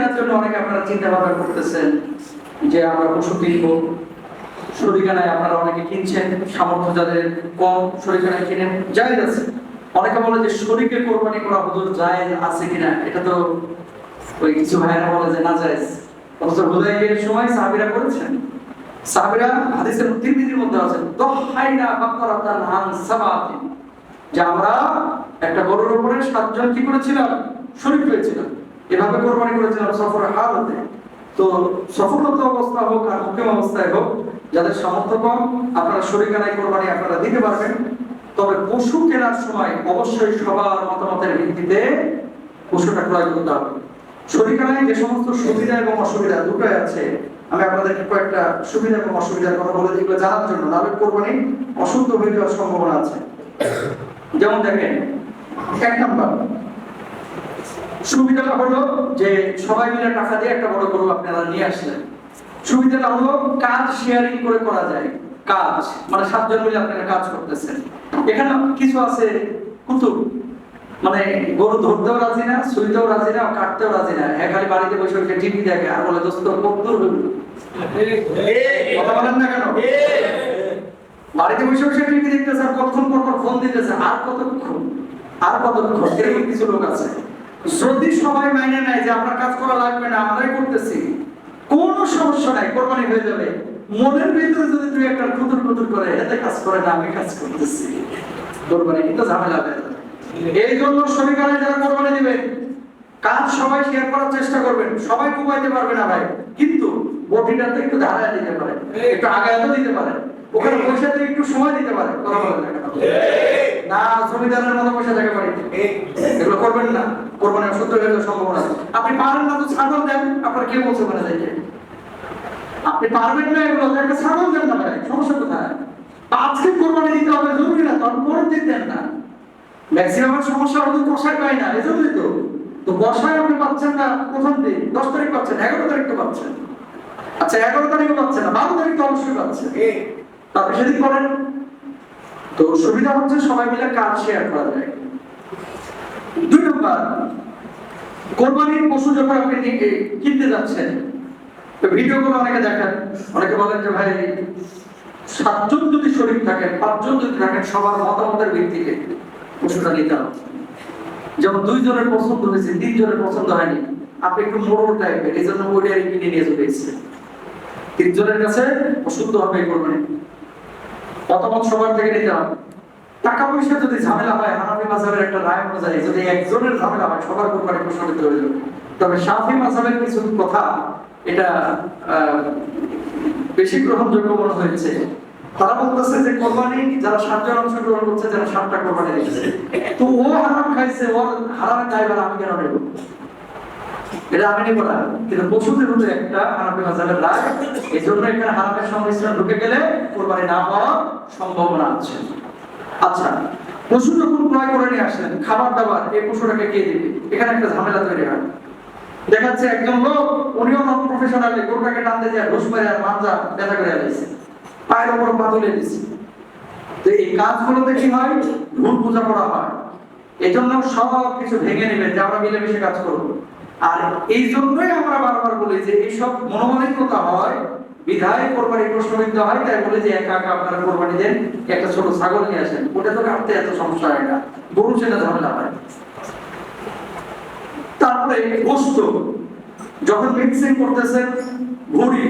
কেনার জন্য অনেকে আপনারা চিন্তা ভাবনা করতেছেন যে আমরা পশু কিনবো, শরীকানায় আপনারা অনেকে কিনছেন, সামর্থ্য যাদের কম শরীকানায় কিনেন, জায়েজ আছে। অনেকে বলে যে শরীকে কোরবানি করা হুজুর জায়েজ আছে কিনা, এটা তো ওই কিছু ভাইরা বলে যে না জায়েজ। অথচ হুদায়বিয়ার সময় সাহাবীরা করেছেন। সাহাবীরা হাদিসের তিরমিজির মধ্যে আছে দহাইনা বাকরাতান আন সাবাতিন, যে আমরা একটা গরুর উপরে 7 জন কি করেছিলাম, শরীক হয়েছিলাম, এভাবে কোরবানি করেছিলাম সফরের হালতে। তো সফররত অবস্থা হোক আর মুকিম অবস্থায় হোক, যাদের সামর্থ্য কম আপনারা শরীকানায় কোরবানি আপনারা দিতে পারবেন। তবে পশু কেনার সময় অবশ্যই সবার মতামতের ভিত্তিতে পশুটা ক্রয় করতে হবে। শরীকানায় যে সমস্ত সুবিধা এবং অসুবিধা দুটোই আছে, আমি আপনাদেরকে কয়েকটা সুবিধা এবং অসুবিধার কথা বলে দিই জানার জন্য, নাহলে কোরবানি অশুদ্ধ হয়ে যাওয়ার সম্ভাবনা আছে। যেমন দেখেন, 1 নাম্বার সুবিধাটা হলো যে সবাই মিলে টাকা দিয়ে একটা বড় গরু আপনারা নিয়ে আসলেন। সুবিধাটা হলো কাজ শেয়ারিং করে করা যায়। কাজ মানে 7 জন মিলে আপনারা কাজ করতেছেন। এখানে কিছু আছে কুতুব, মানে গরু ধরতেও রাজি না, শুইতেও রাজি না, কাটতেও রাজি না, খালি বাড়িতে বসে বসে টিভি দেখে আর বলে দোস্ত কদ্দুর হইল। কথা বলেন না কেন? বাড়িতে বসে বসে টিভি দেখতেছে আর কতক্ষণ পর পর ফোন দিতেছে, আর কতক্ষণ এরকম কিছু লোক আছে। যদি সবাই মাইনে নেয় যে আপনার কাজ করা লাগবে না, আমরাই করতেছি, কোনো সমস্যা নাই, কোরবানি হয়ে যাবে। মনের ভিতরে যদি তুই একটা খুতুর করে এতে কাজ করে না, আমি কাজ করতেছি, কোরবানি কিন্তু ঝামেলা হবে। এই জন্য শরীকানায় যারা কোরবানি দিবেন, কাজ সবাই শেয়ার করার চেষ্টা করবেন। সবাই কুবাইতে পারবে না ভাই, কিন্তু বটিটাতে একটু ধারায় দিতে পারে, একটু আগায় দিতে পারে, ওখানে পয়সাতে একটু সময় দিতে পারে। কথা বলেন না, জমিদারের মতো পয়সা থাকে বাড়িতে, এগুলো করবেন না। কোরবানি অশুদ্ধ হয়ে যাওয়ার সম্ভাবনা আছে। আপনি পারেন না তো ছাগল দেন, আপনার কে বলছে ওখানে যাইতে? আপনি পারবেন না এগুলো, একটা ছাগল দেন না ভাই, সমস্যা কোথায়? আজকে কোরবানি দিতে হবে জরুরি না, তখন পরের দিন দেন না। ম্যাক্সিমাম সমস্যা হলো কষায় পায় না, এজন্যই তো কষায় আপনি পাচ্ছেন না প্রথম দিন, 10 তারিখ পাচ্ছেন, 11 তারিখ তো পাচ্ছেন। আচ্ছা 11 তারিখও পাচ্ছেন না, 12 তারিখ তো অবশ্যই পাচ্ছেন, তারপরে সেদিন করেন। তো সুবিধা হচ্ছে সবাই মিলে কাজ শেয়ার করা যায়। 2 নম্বর, কোরবানির পশু যখন আপনি কিনতে যাচ্ছেন, ভিডিওগুলো অনেকে দেখেন, অনেকে বলেন যে ভাই 7 জন যদি শরীক থাকেন, 5 জন যদি থাকেন, সবার মতামতের ভিত্তিতে পশুটা নিতে হবে। যেমন 2 জনের পছন্দ হয়েছে, 3 জনের পছন্দ হয়নি, আপনি একটু মোড়ল টাইপের, এই জন্য ওইটাই কিনে নিয়ে চলে এসেছেন। 3 জনের কাছে পছন্দ হবে কোরবানি, মতামত সবার থেকে নিতে হবে। টাকা পয়সা যদি ঝামেলা হয়, হানাফি মাযহাবের একটা রায় অনুযায়ী যদি একজনের ঝামেলা হয়, সবার কোরবানি পশু নিতে হয়ে যাবে। তবে শাফি মাযহাবের কিছু কথা এটা বেশি গ্রহণযোগ্য মনে হয়েছে। তারা বলতেছে যে কোরবানি যারা 7 জন অংশগ্রহণ করছে, যারা 7টা কোরবানি দিচ্ছে, তো ও হারাম খাইছে, ওর হারামের দায়ভার আমি কেন নেব? এটা আমি নেব না। কিন্তু পশুদের হলো একটা হানাফি মাযহাবের রায়, এই জন্য এখানে হারামের সংমিশ্রণ ঢুকে গেলে কোরবানি না হওয়ার সম্ভাবনা আছে। আচ্ছা, পশু যখন ক্রয় করে নিয়ে আসেন, খাবার দাবার এই পশুটাকে কে দিবে? এখানে একটা ঝামেলা তৈরি হয়। দেখা যাচ্ছে একজন লোক, উনিও নন প্রফেশনাল, গরুটাকে টানতে যায়, ঘুষ মেরে আর মাঞ্জা ব্যথা করে দিয়েছে, পায়ের উপর পা তুলে দিচ্ছে। তো এই কাজগুলোতে কি হয়? ভুল বোঝাপড়া হয়। এই জন্য সব কিছু ভেঙে নেবেন যে আমরা মিলেমিশে কাজ করব। আর এই জন্যই আমরা বারবার বলি যে এইসব মনোমালিন্যতা হয়, বিধায় কোরবানি প্রশ্নবিদ্ধ হয়। তাই বলে যে একা একা আপনারা কোরবানি দেন, একটা ছোট ছাগল নিয়ে আসেন, ওটা তো কাটতে এত সমস্যা হয় না, গরু সেটা ঝামেলা হয়। তারপরে গোশত যখন মিক্সিং করতেছেন, ভুঁড়ি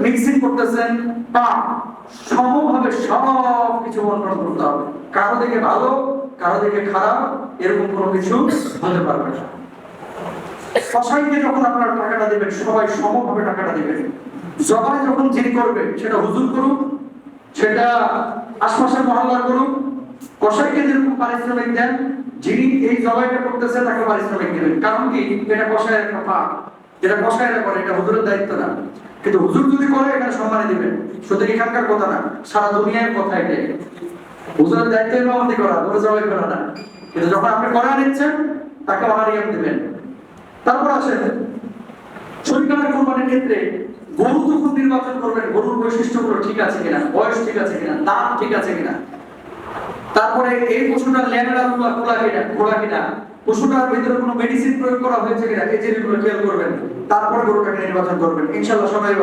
মিক্সিং করতেছেন, পা সমভাবে সব কিছু বন্টন করতে হবে। কারো দিকে ভালো, কারো দিকে খারাপ, এরকম কোনো কিছু হতে পারবে না। কসাইকে যখন আপনারা টাকাটা দিবেন, সবাই সমভাবে টাকাটা দিবেন। জবাই যখন যিনি করবে, সেটা হুজুর করুক, সেটা আশপাশের মহল্লার করুক, কসাইকে যেরকম পারিশ্রমিক দেন, যিনি এই জবাইটা করতেছে তাকে পারিশ্রমিক দিবেন। কারণ কি? এটা কসাইয়ের একটা পাক, যেটা কসাইরা করে, এটা হুজুরের দায়িত্ব না। কিন্তু হুজুর যদি করে, এখানে সম্মানে দিবেন। শুধু এখানকার কথা না, সারা দুনিয়ার কথা এটাই। হুজুরের দায়িত্ব ইমামতি করা, গরু জবাই করা না। কিন্তু যখন আপনি করা নিচ্ছেন, তাকে অনারিয়াম দিবেন। তারপর আসেন শরীকানার কোরবানির ক্ষেত্রে গরু যখন নির্বাচন করবেন, গরুর বৈশিষ্ট্যগুলো ঠিক আছে কিনা, বয়স ঠিক আছে কিনা, দাঁত ঠিক আছে কিনা, তারপরে এই পশুটা ল্যাংড়া খোলা কিনা, পশুটার ভিতরে কোনো মেডিসিন প্রয়োগ করা হয়েছে কিনা এই জিনিসগুলো খেয়াল করবেন, তারপর গরুটাকে নির্বাচন করবেন। ইনশাআল্লাহ সবাই